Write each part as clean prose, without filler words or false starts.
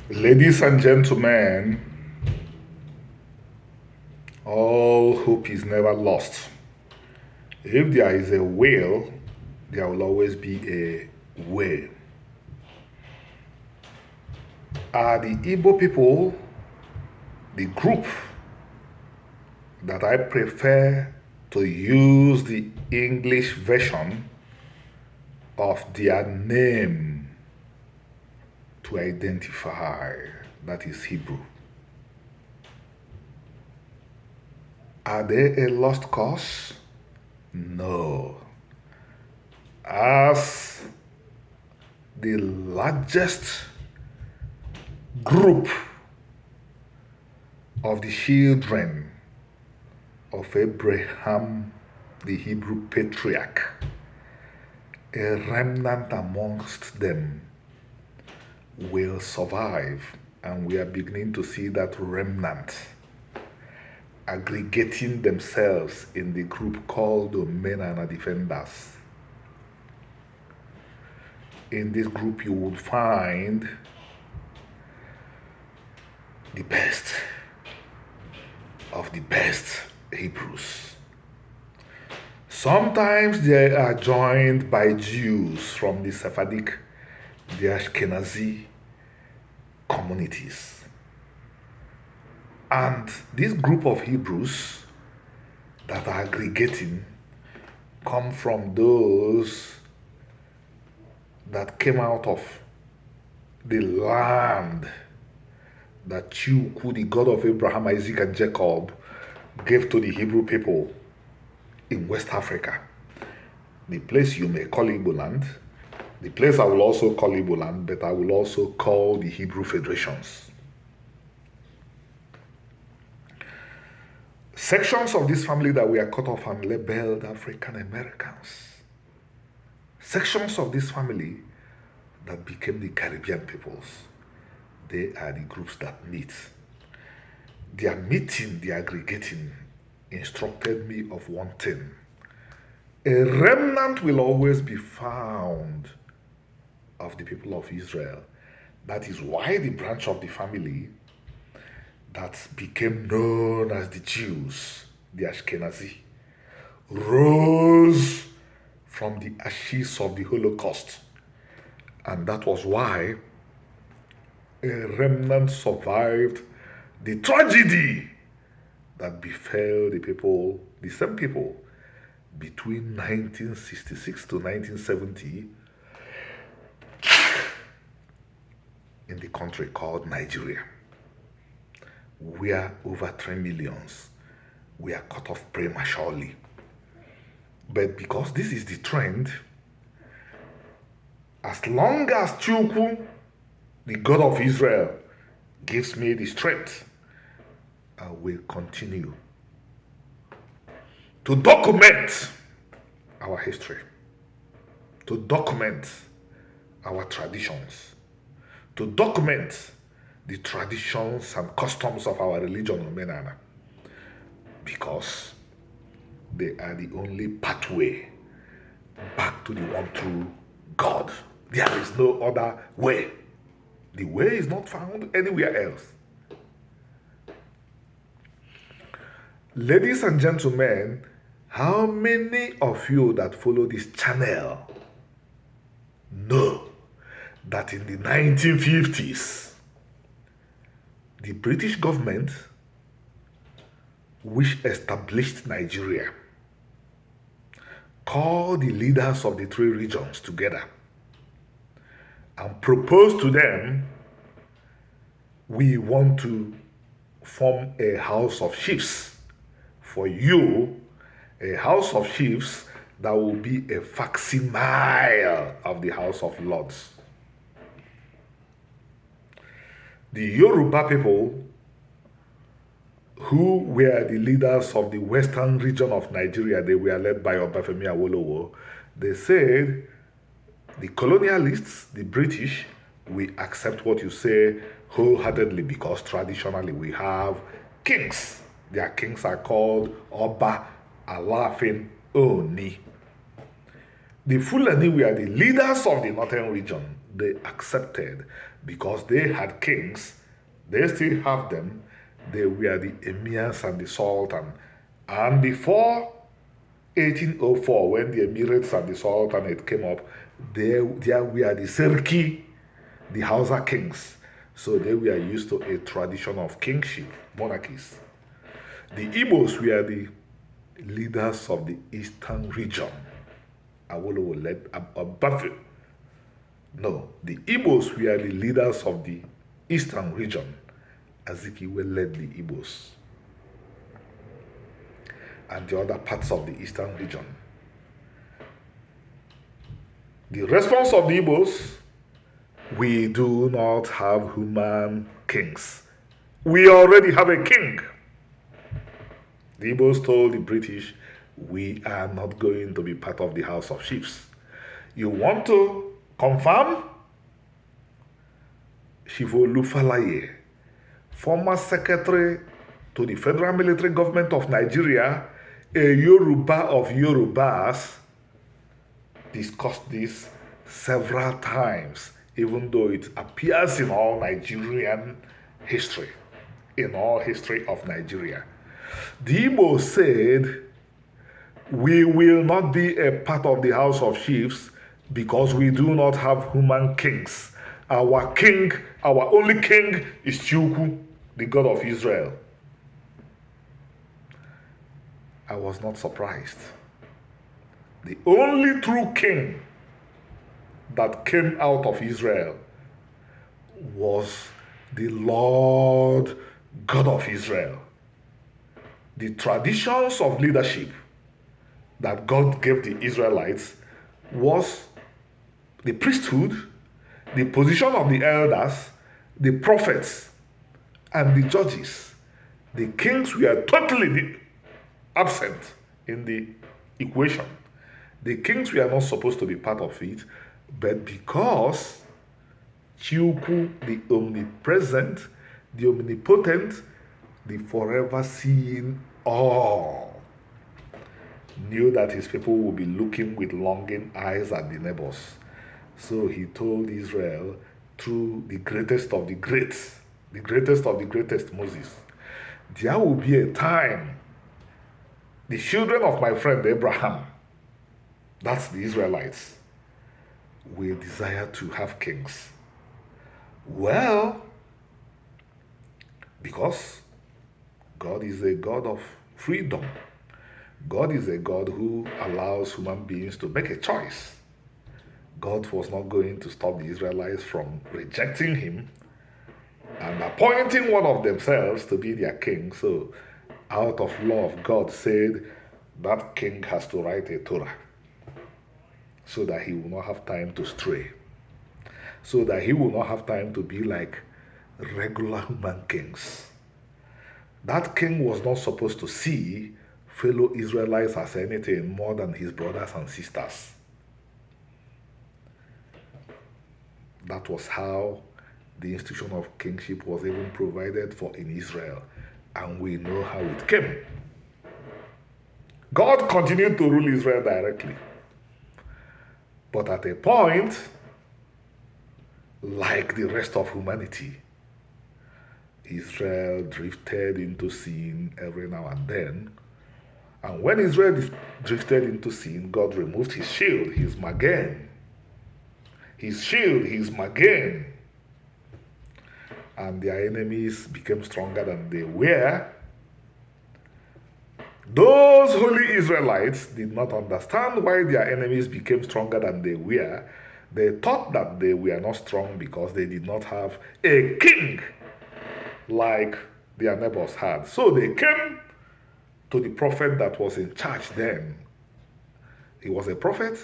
Ladies and gentlemen, all hope is never lost. If there is a will, there will always be a way. Are the Igbo people the group that I prefer to use the English version of their name to identify? That is Hebrew. Are they a lost cause? No. As the largest group of the children of Abraham, the Hebrew patriarch, a remnant amongst them will survive, and we are beginning to see that remnant aggregating themselves in the group called the Menana Defenders. In this group, you would find the best of the best Hebrews. Sometimes they are joined by Jews from the Sephardic, the Ashkenazi communities. And this group of Hebrews that are aggregating come from those that came out of the land that Chukwu, the God of Abraham, Isaac, and Jacob, gave to the Hebrew people in West Africa. The place you may call Igbo land, the place I will also call Igbo land, but I will also call the Hebrew Federations. Sections of this family that we are cut off and labeled African Americans. Sections of this family that became the Caribbean peoples. They are the groups that meet. Their meeting, their aggregating, instructed me of one thing. A remnant will always be found of the people of Israel. That is why the branch of the family that became known as the Jews, the Ashkenazi, rose from the ashes of the Holocaust. And that was why a remnant survived the tragedy that befell the people, the same people, between 1966 to 1970 in the country called Nigeria, where over 3 millions were cut off prematurely. But because this is the trend, as long as Chukwu, the God of Israel, gives me the strength, I will continue to document our history, to document our traditions, to document the traditions and customs of our religion, Omenana, because they are the only pathway back to the one true God. There is no other way. The way is not found anywhere else. Ladies and gentlemen, how many of you that follow this channel know that in the 1950s, the British government, which established Nigeria, called the leaders of the 3 regions together and proposed to them, we want to form a house of chiefs for you, a house of chiefs that will be a facsimile of the House of Lords. The Yoruba people, who were the leaders of the western region of Nigeria, they were led by Obafemi Awolowo. They said, the colonialists, the British, we accept what you say wholeheartedly because traditionally we have kings. Their kings are called Oba, Alafin, Oni. The Fulani were the leaders of the northern region. they accepted because they had kings. They still have them. They were the emirs and the sultan. And before 1804, when the emirates and the sultanate came up, there were the serki, the Hausa kings. So they were used to a tradition of kingship, monarchies. The Igbos were the leaders of the eastern region. Awolowo led Buffett. No, the Igbos were the leaders of the eastern region. Azikiwe led the Igbos and the other parts of the eastern region. The response of the Igbos: we do not have human kings. We already have a king. The Igbos told the British, we are not going to be part of the House of Chiefs. You want to confirm? Shivolu Falaye, former secretary to the Federal Military Government of Nigeria, a Yoruba of Yorubas, discussed this several times, even though it appears in all Nigerian history, in all history of Nigeria. The Igbo said, we will not be a part of the House of Chiefs because we do not have human kings. Our king, our only king is Chukwu, the God of Israel. I was not surprised. The only true king that came out of Israel was the Lord God of Israel. The traditions of leadership that God gave the Israelites was the priesthood, the position of the elders, the prophets, and the judges. The kings were totally absent in the equation. The kings were not supposed to be part of it, but because Chukwu, the omnipresent, the omnipotent, the forever seeing all, knew that his people would be looking with longing eyes at the neighbors. So he told Israel through the greatest of the greats, the greatest of the greatest, Moses, there will be a time the children of my friend Abraham, that's the Israelites, will desire to have kings. Well, because God is a God of freedom. God is a God who allows human beings to make a choice. God was not going to stop the Israelites from rejecting him and appointing one of themselves to be their king. So, out of love, God said that king has to write a Torah so that he will not have time to stray, so that he will not have time to be like regular human kings. That king was not supposed to see fellow Israelites as anything more than his brothers and sisters. That was how the institution of kingship was even provided for in Israel, and we know how it came. God continued to rule Israel directly. But at a point, like the rest of humanity, Israel drifted into sin every now and then. And when Israel drifted into sin, God removed his shield, his magen. His shield, his magen. And their enemies became stronger than they were. Those holy Israelites did not understand why their enemies became stronger than they were. They thought that they were not strong because they did not have a king like their neighbors had. So they came to the prophet that was in charge then. He was a prophet,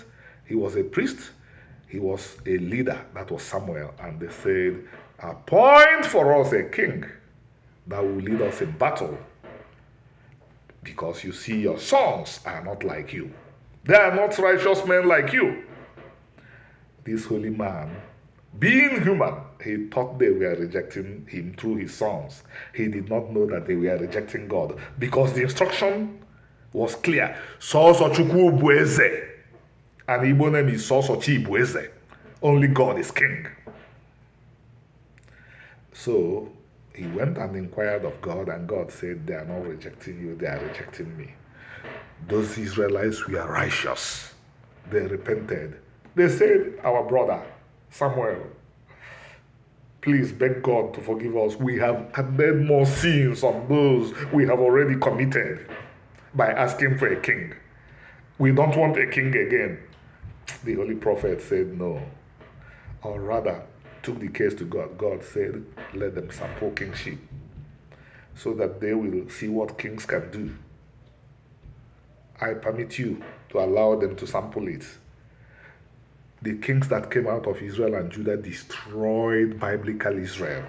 he was a priest, he was a leader, that was Samuel. And they said, appoint for us a king that will lead us in battle. Because you see, your sons are not like you. They are not righteous men like you. This holy man, being human, he thought they were rejecting him through his sons. He did not know that they were rejecting God, because the instruction was clear. Soso Chukwu Bueze. And Igbo name is Soso Chi Bueze. Only God is king. So he went and inquired of God, and God said, they are not rejecting you, they are rejecting me. Those Israelites were righteous. They repented. They said, our brother, Samuel, please beg God to forgive us. We have committed more sins on those we have already committed by asking for a king. We don't want a king again. The holy prophet said no. Or rather, took the case to God. God said, let them sample kingship so that they will see what kings can do. I permit you to allow them to sample it. The kings that came out of Israel and Judah destroyed biblical Israel.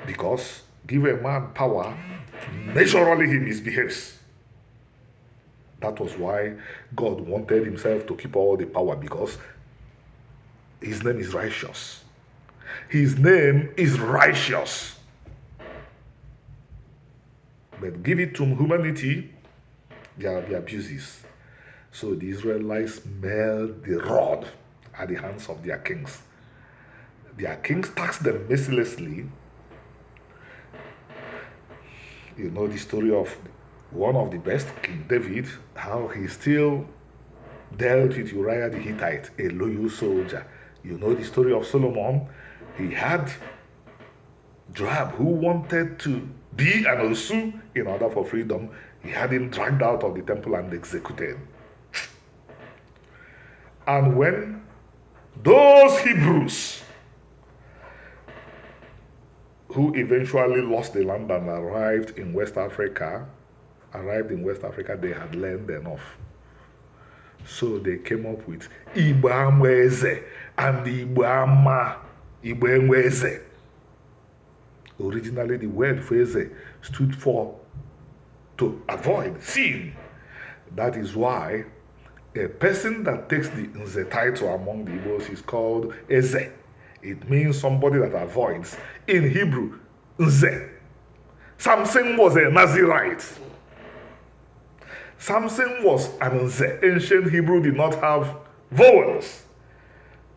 Because give a man power, naturally he misbehaves. That was why God wanted himself to keep all the power, because his name is righteous. His name is righteous. But give it to humanity, there will be abuses. So the Israelites smelled the rod at the hands of their kings. Their kings taxed them mercilessly. You know the story of one of the best, King David, how he still dealt with Uriah the Hittite, a loyal soldier. You know the story of Solomon. He had Joab, who wanted to be an Osu in order for freedom. He had him dragged out of the temple and executed. And when those Hebrews who eventually lost the land and arrived in West Africa, they had learned enough. So they came up with Igbo Amweze and Igbo Ama, Igbo Enweze. Originally, the word Feze stood for to avoid sin. That is why a person that takes the Nze title among the Igbos is called Eze. It means somebody that avoids. In Hebrew, Nze. Samson was a Nazirite. Samson was an Nze. Ancient Hebrew did not have vowels.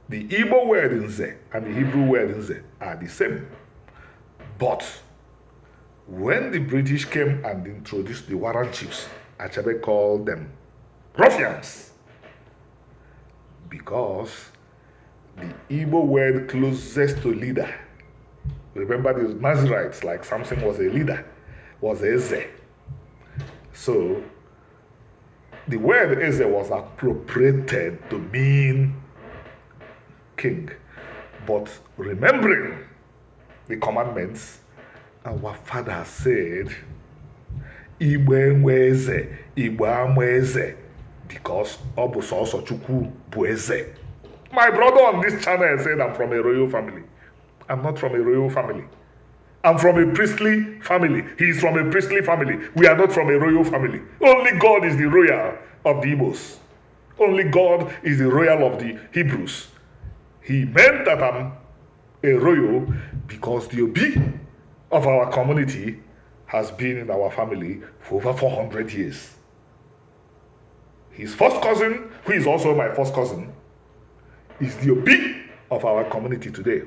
The Igbo word Nze and the Hebrew word Nze are the same. But when the British came and introduced the warrant chiefs, Achebe called them ruffians, because the Igbo word closest to leader, remember the Nazirites, like Samson was a leader, was Eze. So the word Eze was appropriated to mean king. But remembering the commandments, our father said, Igbo enweze, Igbo amweze, because Obu Soso Chukwu bụ eze. My brother on this channel said I'm from a royal family. I'm not from a royal family. I'm from a priestly family. He is from a priestly family. We are not from a royal family. Only God is the royal of the Igbos. Only God is the royal of the Hebrews. He meant that I'm a royal because the Obi of our community has been in our family for over 400 years. His first cousin, who is also my first cousin, is the Obi of our community today.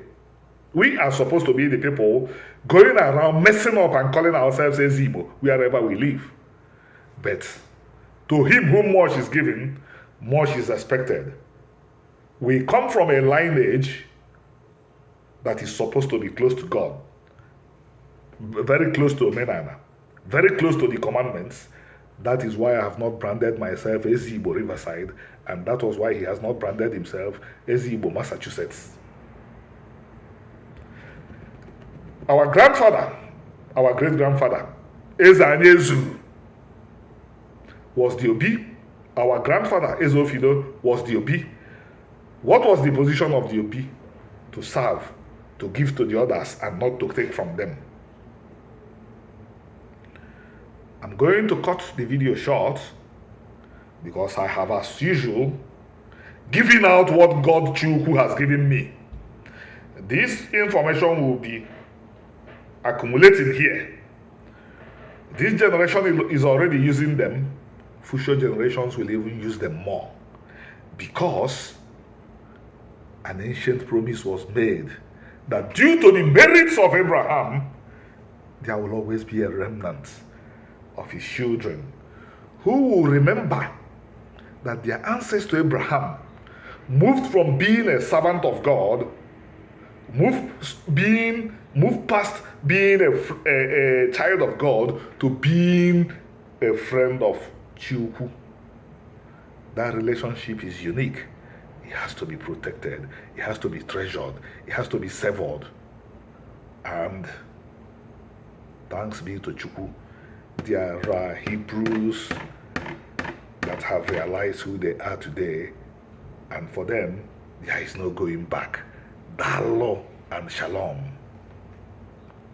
We are supposed to be the people going around messing up and calling ourselves Ezigbo wherever we live. But to him whom much is given, much is expected. We come from a lineage that is supposed to be close to God, very close to Omenana, very close to the commandments. That is why I have not branded myself Ezigbo Riverside, and that was why he has not branded himself Ezigbo Massachusetts. Our grandfather, our great-grandfather, Ezanyezu, was the Obi. Our grandfather, Ezofido, was the Obi. What was the position of the Obi? To serve, to give to the others, and not to take from them. I'm going to cut the video short because I have, as usual, given out what God Chukwu has given me. This information will be accumulating here. This generation is already using them. Future generations will even use them more, because an ancient promise was made that due to the merits of Abraham, there will always be a remnant of his children who will remember that their ancestors to Abraham moved from being a servant of God, moved past being a child of God to being a friend of Chukwu. That relationship is unique. It has to be protected. It has to be treasured. It has to be savored. And thanks be to Chukwu, there are Hebrews that have realized who they are today, and for them, there is no going back. Dalo and Shalom.